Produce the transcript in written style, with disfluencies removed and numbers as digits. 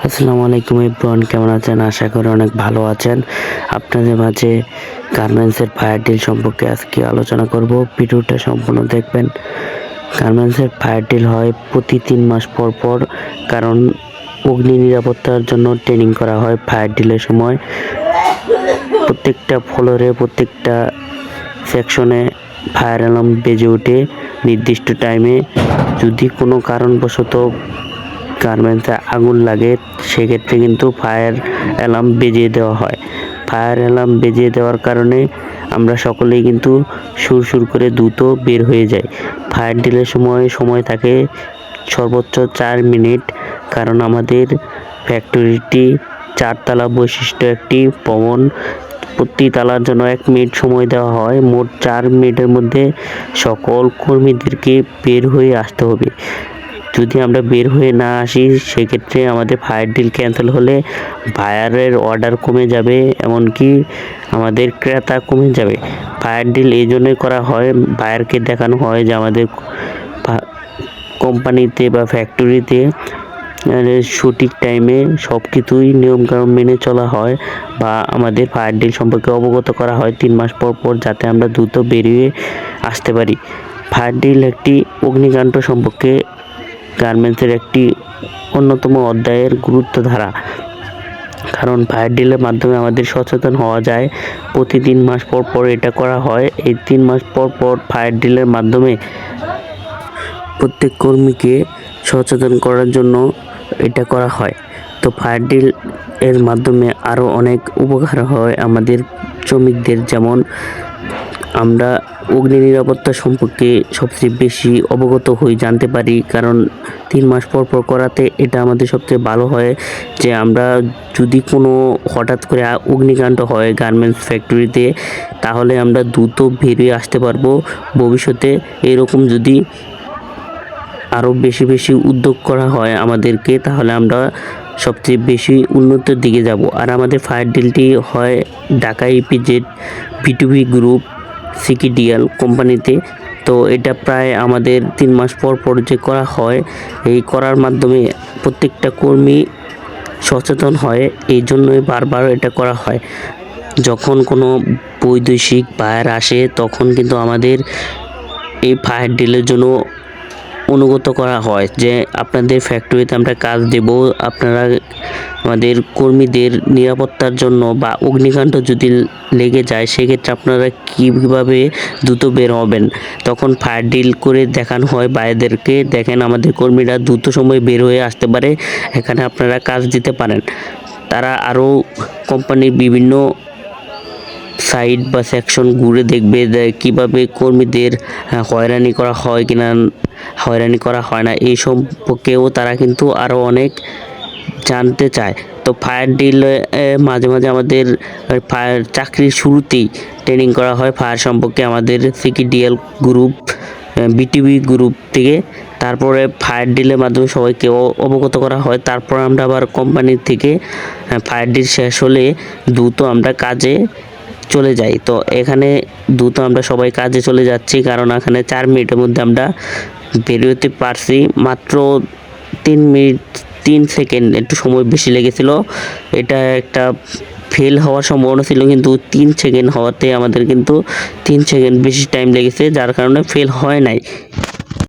আসসালামু আলাইকুম এভরিওয়ান, কেমন আছেন? আশা করি অনেক ভালো আছেন। আপনাদের মাঝে গার্মেন্টসের ফায়ার ডিল সম্পর্কে আজকে আলোচনা করব। ভিডিওটা সম্পূর্ণ দেখবেন। গার্মেন্টসের ফায়ার ডিল হয় প্রতি 3 মাস পর পর, কারণ অগ্নি নিরাপত্তার জন্য ট্রেনিং করা হয়। ফায়ার ডিলের সময় প্রত্যেকটা ফ্লোরে, প্রত্যেকটা সেকশনে ফায়ার অ্যালার্ম বেজে ওঠে নির্দিষ্ট টাইমে। যদি কোনো কারণবশত গার্মেন্টসে আগুন লাগে, সেক্ষেত্রে কিন্তু ফায়ার অ্যালার্ম বেজিয়ে দেওয়া হয়। ফায়ার অ্যালার্ম বেজিয়ে দেওয়ার কারণে আমরা সকলেই কিন্তু সুর করে দ্রুত বের হয়ে যাই। ফায়ার ডিলের সময় থাকে সর্বোচ্চ 4 মিনিট, কারণ আমাদের ফ্যাক্টরিটি 4 তলা বৈশিষ্ট্য একটি ভবন। প্রতি তালার জন্য 1 মিনিট সময় দেওয়া হয়। মোট 4 মিনিটের মধ্যে সকল কর্মীদেরকে বের হয়ে আসতে হবে। যদি আমরা বের হয়ে না আসি, সেক্ষেত্রে আমাদের ফায়ার ডিল ক্যান্সেল হলে বায়ারের অর্ডার কমে যাবে, এমনকি আমাদের ক্রেতা কমে যাবে। ফায়ার ডিল এই জন্যই করা হয়, বায়ারকে দেখানো হয় যে আমাদের কোম্পানিতে বা ফ্যাক্টরিতে সঠিক টাইমে সব কিছুই নিয়মকানুন মেনে চলা হয়, বা আমাদের ফায়ার ডিল সম্পর্কে অবগত করা হয় 3 মাস পর পর, যাতে আমরা দ্রুত বেরিয়ে আসতে পারি। ফায়ার ডিল একটি অগ্নিকাণ্ড সম্পর্কে গার্মেন্টসের একটি অন্যতম অধ্যায়ের গুরুত্ব ধারা, কারণ ফায়ার ডিলের মাধ্যমে আমাদের সচেতন হওয়া যায়। প্রতি 3 মাস পর পর এটা করা হয়। এই 3 মাস পর পর ফায়ার ডিলের মাধ্যমে প্রত্যেক কর্মীকে সচেতন করার জন্য এটা করা হয়। তো ফায়ার ডিল এর মাধ্যমে আরও অনেক উপকার হয় আমাদের শ্রমিকদের, যেমন আমরা অগ্নি নিরাপত্তা সম্পর্কে সবচেয়ে বেশি অবগত হই, জানতে পারি, কারণ 3 মাস পর পর করাতে এটা আমাদের সবচেয়ে ভালো হয় যে আমরা যদি কোনো হঠাৎ করে অগ্নিকাণ্ড হয় গার্মেন্টস ফ্যাক্টরিতে, তাহলে আমরা দ্রুত বেরিয়ে আসতে পারবো। ভবিষ্যতে এরকম যদি আরও বেশি উদ্যোগ করা হয় আমাদেরকে, তাহলে আমরা সবচেয়ে বেশি উন্নতির দিকে যাব। আর আমাদের ফায়ার ডিলটি হয় ঢাকা ইপিজেড B2B গ্রুপ সিকিডিএল কোম্পানিতে। তো এটা প্রায় আমাদের 3 মাস পর পর যে করা হয়, এই করার মাধ্যমে প্রত্যেকটা কর্মী সচেতন হয়, এই জন্যই বারবার এটা করা হয়। যখন কোনো বৈদেশিক বায়ার আসে, তখন কিন্তু আমাদের এই ফায়ার ডিলের জন্য অনুগত করা হয় যে আপনাদের ফ্যাক্টরিতে আমরা কাজ দেব, আপনারা আমাদের কর্মীদের নিরাপত্তার জন্য বা অগ্নিকাণ্ড যদি লেগে যায়, সেক্ষেত্রে আপনারা কীভাবে দ্রুত বের হবেন। তখন ফায়ার ডিল করে দেখানো হয় বাইরেদেরকে, দেখেন আমাদের কর্মীরা দ্রুত সময় বের হয়ে আসতে পারে, এখানে আপনারা কাজ দিতে পারেন। তারা আরও কোম্পানির বিভিন্ন সাইট বা সেকশন ঘুরে দেখবে কীভাবে কর্মীদের হয়রানি করা হয় কিনা, হয়রানি করা হয় না, এই সম্পর্কেও তারা কিন্তু আরও অনেক জানতে চায়। তো ফায়ার ডিল মাঝে আমাদের ফায়ার চাকরির শুরুতেই ট্রেনিং করা হয় ফায়ার সম্পর্কে আমাদের সিকিডিএল গ্রুপ B2B গ্রুপ থেকে। তারপরে ফায়ার ডিলের মাধ্যমে সবাইকে অবগত করা হয়। তারপর আমরা আবার কোম্পানি থেকে ফায়ার ডিল শেষ হলে দ্রুত আমরা কাজে চলে যাই। তো এখানে দ্রুত আমরা সবাই কাজে চলে যাচ্ছি, কারণ এখানে 4 মিনিটের মধ্যে আমরা বেরোতে পারছি। মাত্র 3 মিনিট 3 সেকেন্ড, একটু সময় বেশি লেগেছিল। এটা একটা ফেল হওয়ার সম্ভাবনা ছিল, কিন্তু 3 সেকেন্ড হওয়াতে আমাদের কিন্তু 3 সেকেন্ড বেশি টাইম লেগেছে, যার কারণে ফেল হয় নাই।